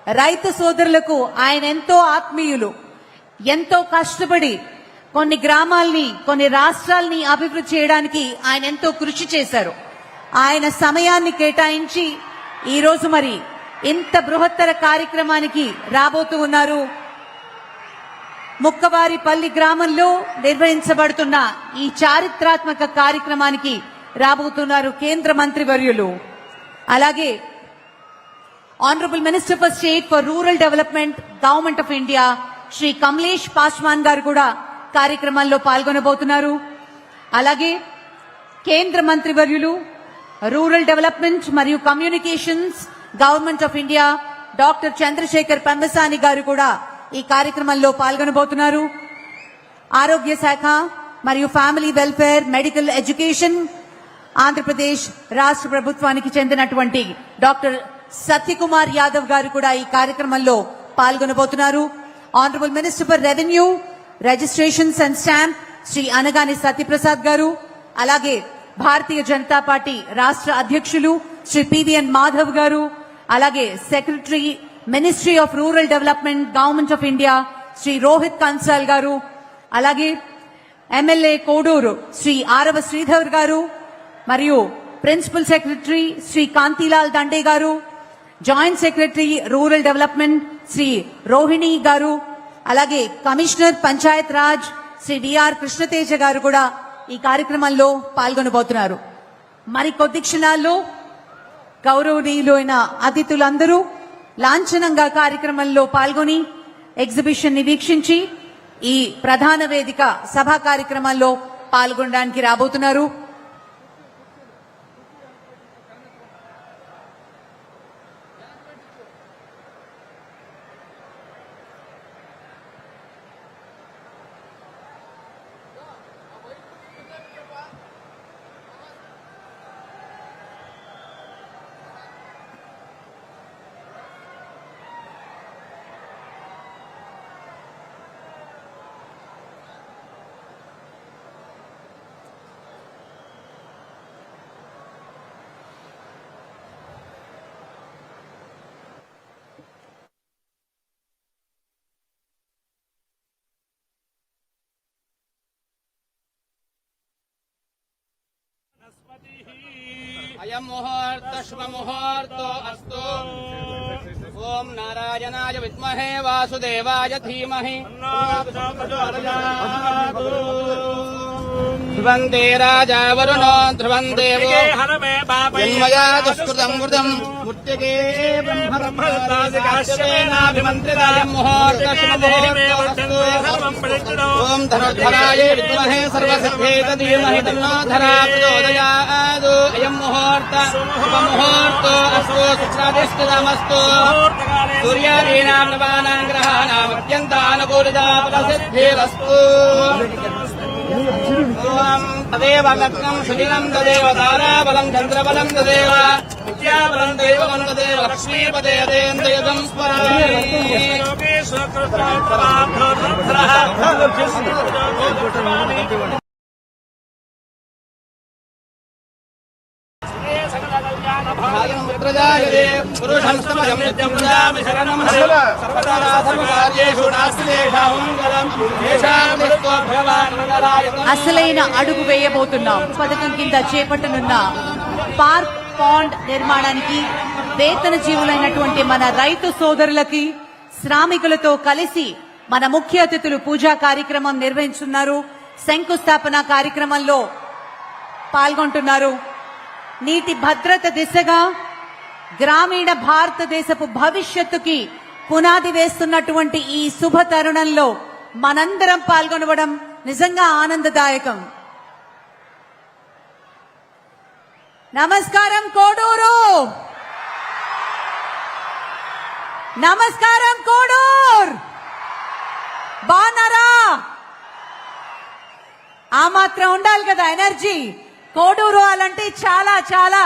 రైతు సోదరులకు ఆయన ఎంతో ఆత్మీయులు. ఎంతో కష్టపడి కొన్ని గ్రామాల్ని, కొన్ని రాష్ట్రాల్ని అభివృద్ధి చేయడానికి ఆయన ఎంతో కృషి చేశారు. ఆయన సమయాన్ని కేటాయించి ఈరోజు మరి ఇంత బృహత్తర కార్యక్రమానికి రాబోతూ ఉన్నారు. ముక్కవారిపల్లి గ్రామంలో నిర్వహించబడుతున్న ఈ చారిత్రాత్మక కార్యక్రమానికి రాబోతున్నారు కేంద్ర మంత్రివర్యులు. అలాగే honourable minister for state for rural development, government of India Shri Kamlesh Paswan garu కూడా కార్యక్రమంలో పాల్గొనబోతున్నారు. అలాగే కేంద్ర మంత్రివర్యులు రూరల్ డెవలప్మెంట్ మరియు communications, government of India doctor Chandrasekhar Pemmasani garu కూడా ఈ కార్యక్రమంలో పాల్గొనబోతున్నారు. ఆరోగ్య శాఖ మరియు family welfare, medical education Andhra Pradesh రాష్ట్ర ప్రభుత్వానికి చెందినటువంటి డాక్టర్ సత్యకుమార్ యాదవ్ గారు కూడా ఈ కార్యక్రమంలో పాల్గొనబోతున్నారు. Honourable minister for revenue, registrations and stamp Shri Anagani Satyaprasad గారు, అలాగే భారతీయ జనతా పార్టీ రాష్ట్ర అధ్యక్షులు శ్రీ పివిఎన్ మాధవ్ గారు, అలాగే secretary ministry of rural development, government of India Shri Rohit Kansal గారు, అలాగే ఎమ్మెల్యే కోడూరు శ్రీ ఆరవ శ్రీధర్ గారు, మరియు ప్రిన్సిపల్ సెక్రటరీ శ్రీ కాంతిలాల్ దండే గారు, joint secretary rural development Shri Rohini గారు, అలాగే కమిషనర్ పంచాయత్ రాజ్ శ్రీ డిఆర్ కృష్ణతేజ గారు కూడా ఈ కార్యక్రమంలో పాల్గొనబోతున్నారు. మరి కొద్ది క్షణాల్లో గౌరవనీయులైన అతిథులందరూ లాంఛనంగా కార్యక్రమంలో పాల్గొని ఎగ్జిబిషన్ ని వీక్షించి ఈ ప్రధాన వేదిక సభా కార్యక్రమంలో పాల్గొనడానికి రాబోతున్నారు. अयं मुहूर्त शुभ मुहूर्तो अस्तु। ओम नारायणाय विद्महे वासुदेवाय धीमहि ध्रुवन्ते राजा वरुणो ध्रुवं देवो जन्मया दुष्कृतं वृतं मुत्यगे ब्रह्मकाश्येनाभिमन्त्रिताय मुहूर्त शुभ मुहूर्तो ओम धनुर्धराय विद्महे सर्वसिद्धेत धीमहि तन्नो धरा प्रचोदयात्। अयं मुहूर्त शुभ मुहूर्तो अस्तु शुक्रादिष्टमस्तु। सूर्यादीनां नवानां ग्रहाणाम् अत्यन्तानुकूलिता फलसिद्धिरस्तु। तदेव लग्नं सुदिनं तदेव ताराबलं चन्द्रबलं तदेव विद्याबलं दैवबलं तदेव लक्ष्मीपदे यदेन्द्रयुगं स्मरामि। అసలైన అడుగు వేయబోతున్నాం. పథకం కింద చేపట్టనున్న పార్క్ పాండ్ నిర్మాణానికి వేతన జీవులైనటువంటి మన రైతు సోదరులకి, శ్రామికులతో కలిసి మన ముఖ్య అతిథులు పూజా కార్యక్రమం నిర్వహించున్నారు. శంకుస్థాపన కార్యక్రమంలో పాల్గొంటున్నారు. నీటి భద్రత దిశగా గ్రామీణ భారతదేశపు భవిష్యత్తుకి పునాది వేస్తున్నటువంటి ఈ శుభ తరుణంలో మనందరం పాల్గొనడం నిజంగా ఆనందదాయకం. నమస్కారం కోడూరు, నమస్కారం కోడూరు, బాగున్నారా? ఆ మాత్రం ఉండాలి కదా ఎనర్జీ. కోడూరు వాళ్ళంటే చాలా చాలా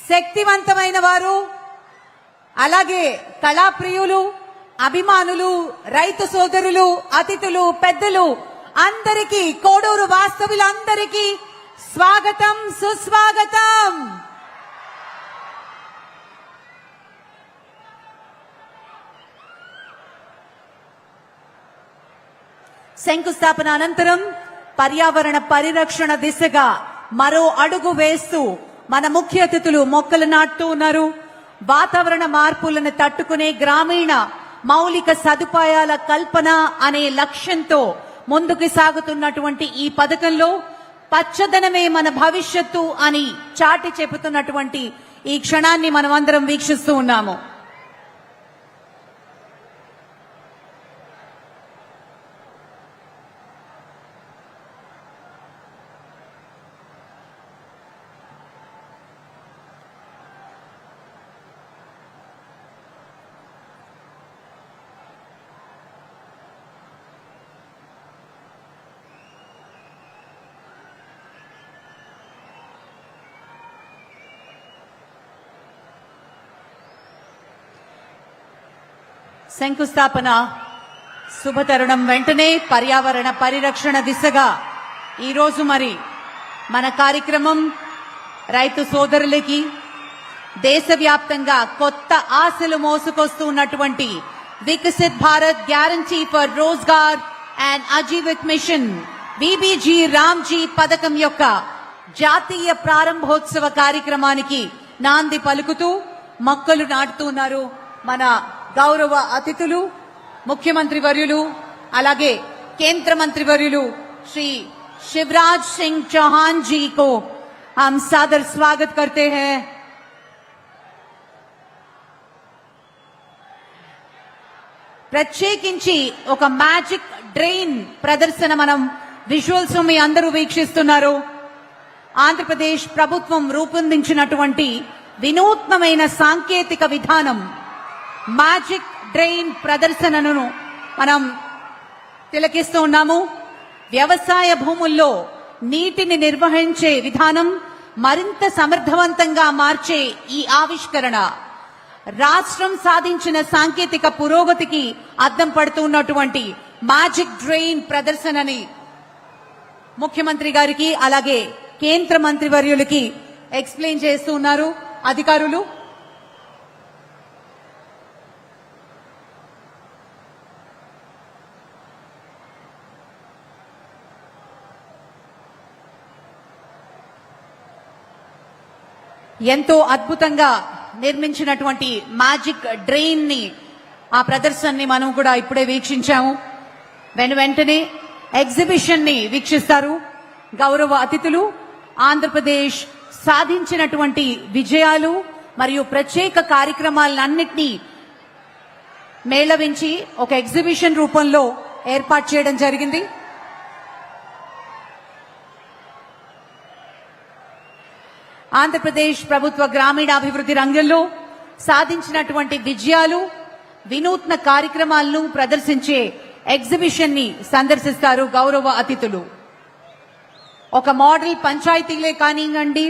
శక్తివంతమైన వారు, అలాగే కళాప్రియులు, అభిమానులు, రైతు సోదరులు, అతిథులు, పెద్దలు అందరికీ, కోడూరు వాస్తవులందరికీ స్వాగతం, సుస్వాగతం. శంకుస్థాపన అనంతరం పర్యావరణ పరిరక్షణ దిశగా మరో అడుగు వేస్తూ మన ముఖ్య అతిథులు మొక్కలు నాటుతూ ఉన్నారు. వాతావరణ మార్పులను తట్టుకునే గ్రామీణ మౌలిక సదుపాయాల కల్పన అనే లక్ష్యంతో ముందుకు సాగుతున్నటువంటి ఈ పథకంలో పచ్చదనమే మన భవిష్యత్తు అని చాటి చెబుతున్నటువంటి ఈ క్షణాన్ని మనం అందరం వీక్షిస్తూ ఉన్నాము. శంకుస్థాపన శుభతరుణం వెంటనే పర్యావరణ పరిరక్షణ దిశగా ఈరోజు మరి మన కార్యక్రమం రైతు సోదరులకి దేశవ్యాప్తంగా కొత్త ఆశలు మోసుకొస్తున్నటువంటి Viksit Bharat guarantee for Rozgar and Ajeevika mission VBG RAM G పథకం యొక్క జాతీయ ప్రారంభోత్సవ కార్యక్రమానికి నాంది పలుకుతూ మొక్కలు నాటుతున్నారు మన గౌరవ అతిథులు ముఖ్యమంత్రి వర్యులు అలాగే కేంద్ర మంత్రి వర్యులు श्री शिवराज सिंह चौहान जी को हम सादर स्वागत करते हैं। ప్రత్యేకించి ఒక మ్యాజిక్ డ్రెయిన్ ప్రదర్శన మనం విజువల్స్ మీ అందరూ వీక్షిస్తున్నారు. ఆంధ్రప్రదేశ్ ప్రభుత్వం రూపొందించినటువంటి వినూత్నమైన సాంకేతిక విధానం మ్యాజిక్ డ్రెయిన్ ప్రదర్శనను మనం తిలకిస్తూ ఉన్నాము. వ్యవసాయ భూముల్లో నీటిని నిర్వహించే విధానం మరింత సమర్థవంతంగా మార్చే ఈ ఆవిష్కరణ రాష్ట్రం సాధించిన సాంకేతిక పురోగతికి అద్దం పడుతున్నటువంటి మ్యాజిక్ డ్రెయిన్ ప్రదర్శనని ముఖ్యమంత్రి గారికి అలాగే కేంద్ర మంత్రి వర్యులకి ఎక్స్ప్లెయిన్ చేస్తూ ఉన్నారు అధికారులు. ఎంతో అద్భుతంగా నిర్మించినటువంటి మ్యాజిక్ డ్రెయిన్ ని ఆ ప్రదర్శనని మనం కూడా ఇప్పుడే వీక్షించాము. వెంటనే ఎగ్జిబిషన్ ని వీక్షిస్తారు గౌరవ అతిథులు. ఆంధ్రప్రదేశ్ సాధించినటువంటి విజయాలు మరియు ప్రత్యేక కార్యక్రమాలన్నింటినీ మేళవించి ఒక ఎగ్జిబిషన్ రూపంలో ఏర్పాటు చేయడం జరిగింది. ఆంధ్రప్రదేశ్ ప్రభుత్వ గ్రామీణాభివృద్ధి రంగంలో సాధించినటువంటి విజయాలు వినూత్న కార్యక్రమాలను ప్రదర్శించే ఎగ్జిబిషన్ ని సందర్శిస్తారు గౌరవ అతిథులు. ఒక మోడల్ పంచాయతీలే కానివ్వండి,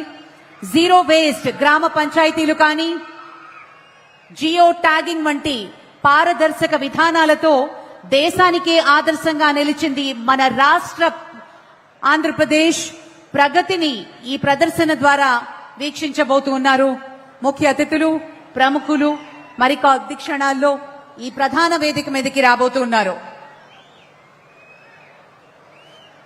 జీరో వేస్ట్ గ్రామ పంచాయతీలు కానీ, జియో ట్యాగింగ్ వంటి పారదర్శక విధానాలతో దేశానికే ఆదర్శంగా నిలిచింది మన రాష్ట్ర ఆంధ్రప్రదేశ్. ప్రగతిని ఈ ప్రదర్శన ద్వారా వీక్షించబోతున్నారు ముఖ్య అతిథులు ప్రముఖులు. మరి కొద్ది క్షణాల్లో ఈ ప్రధాన వేదిక మీదకి రాబోతున్నారు.